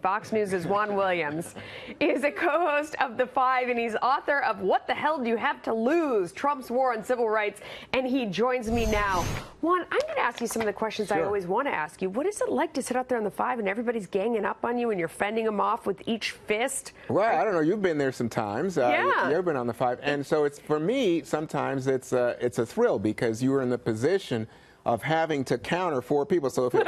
Fox News' Juan Williams is a co-host of The Five, and he's author of What the Hell Do You Have to Lose? Trump's War on Civil Rights, and he joins me now. Juan, I'm going to ask you some of the questions I always want to ask you. What is it like to sit out there on The Five and everybody's ganging up on you and you're fending them off with each fist? Well, I don't know. You've been there sometimes. Yeah. You've been on The Five. And so it's, for me, sometimes it's a thrill because you were in the position of having to counter four people. So if it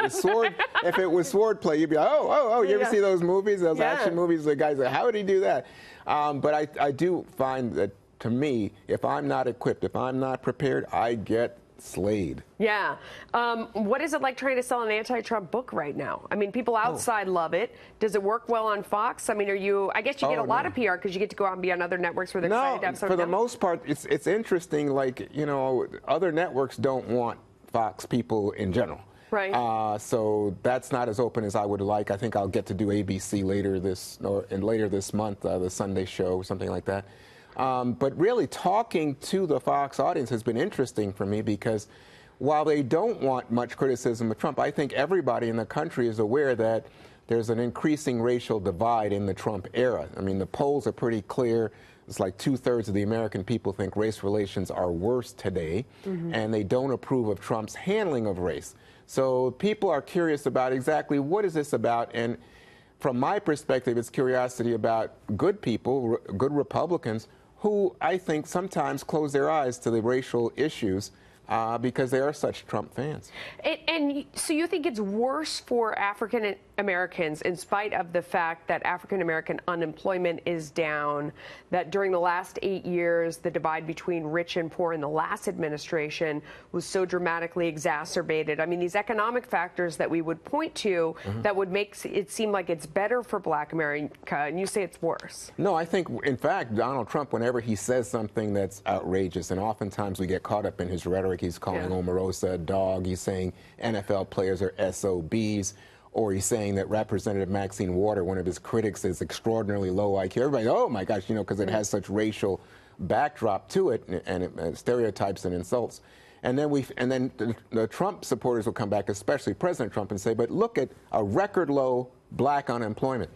was swordplay, you'd be like, oh, you ever see those movies, those action movies? The guys like, how would he do that? But I do find that, to me, if I'm not equipped, if I'm not prepared, I get slayed. Yeah. What is it like trying to sell an anti-Trump book right now? I mean, people outside love it. Does it work well on Fox? I mean, I guess you get a lot of PR because you get to go out and be on other networks where they're excited to have something. For the most part, it's interesting. Like, you know, other networks don't want Fox people in general. Right. So that's not as open as I would like. I think I'll get to do ABC later this month, the Sunday show, or something like that. But really, talking to the Fox audience has been interesting for me because while they don't want much criticism of Trump, I think everybody in the country is aware that there's an increasing racial divide in the Trump era. I mean, the polls are pretty clear. It's like 2/3 of the American people think race relations are worse today, and they don't approve of Trump's handling of race. So people are curious about exactly what is this about, and from my perspective, it's curiosity about good people, good Republicans, who I think sometimes close their eyes to the racial issues because they are such Trump fans. And so you think it's worse for African Americans in spite of the fact that African American unemployment is down, that during the last 8 years, the divide between rich and poor in the last administration was so dramatically exacerbated? I mean, these economic factors that we would point to that would make it seem like it's better for Black America, and you say it's worse. No, I think, in fact, Donald Trump, whenever he says something that's outrageous, and oftentimes we get caught up in his rhetoric, he's calling Omarosa a dog, he's saying NFL players are SOBs, or he's saying that Representative Maxine Waters, one of his critics, is extraordinarily low IQ. Everybody, oh my gosh, you know, because it has such racial backdrop to it, and stereotypes and insults. And then the Trump supporters will come back, especially President Trump, and say, but look at a record low Black unemployment.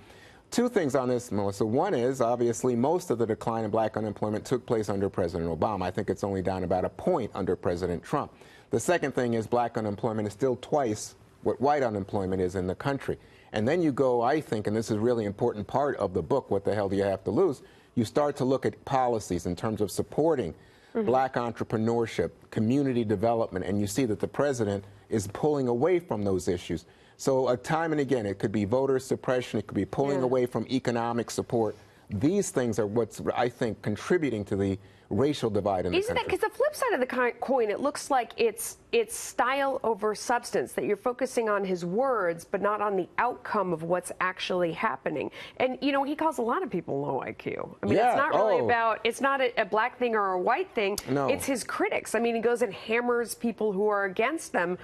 Two things on this, Melissa. One is, obviously, most of the decline in Black unemployment took place under President Obama. I think it's only down about a point under President Trump. The second thing is Black unemployment is still twice what white unemployment is in the country. And then you go, I think, and this is a really important part of the book, What the Hell Do You Have to Lose? You start to look at policies in terms of supporting Black entrepreneurship, community development, and you see that the president is pulling away from those issues. So time and again, it could be voter suppression, it could be pulling away from economic support. These things are what's, I think, contributing to the racial divide in the country. Isn't that, because the flip side of the coin, it looks like it's style over substance, that you're focusing on his words, but not on the outcome of what's actually happening. And, you know, he calls a lot of people low IQ. I mean, it's not really about, it's not a Black thing or a white thing. No. It's his critics. I mean, he goes and hammers people who are against him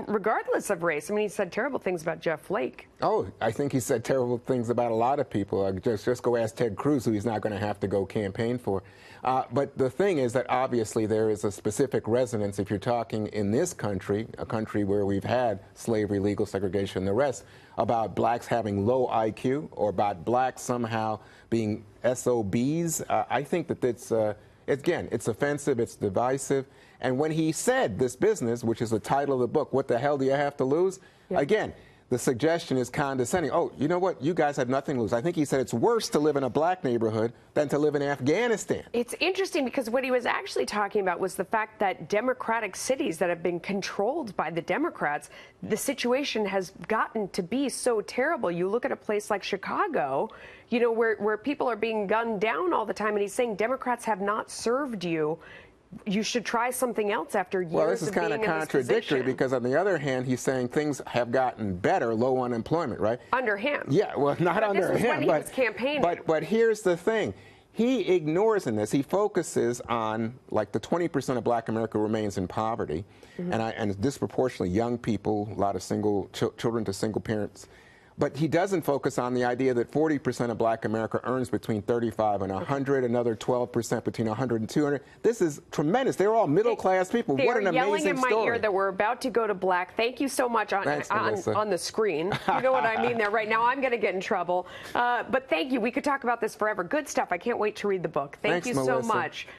regardless of race. I mean, he said terrible things about Jeff Flake. Oh, I think he said terrible things about a lot of people. Just go ask Ted Cruz, who he's not going to have to go campaign for. But the thing is that obviously there is a specific resonance if you're talking in this country, a country where we've had slavery, legal segregation, and the rest, about Blacks having low IQ or about Blacks somehow being SOBs. I think that it's offensive, it's divisive. And when he said this business, which is the title of the book, What the Hell Do You Have to Lose? Again, the suggestion is condescending. Oh, you know what? You guys have nothing to lose. I think he said it's worse to live in a Black neighborhood than to live in Afghanistan. It's interesting because what he was actually talking about was the fact that Democratic cities that have been controlled by the Democrats, the situation has gotten to be so terrible. You look at a place like Chicago, you know, where people are being gunned down all the time, and he's saying Democrats have not served you. You should try something else after years of being in this position. Well, this is kind of contradictory because on the other hand, he's saying things have gotten better, low unemployment, right? Under him. Yeah, well, not under him. When he was campaigning. But here's the thing. He ignores in this, he focuses on like the 20% of Black America remains in poverty, and disproportionately young people, a lot of children to single parents. But he doesn't focus on the idea that 40% of black America earns between 35 and 100, another 12% between 100 and 200. This is tremendous. They're all middle-class people. What an amazing story. They're yelling in my ear that we're about to go to black. Thank you so much on the screen. You know what I mean there right now. I'm going to get in trouble. But thank you. We could talk about this forever. Good stuff. I can't wait to read the book. Thank you so much.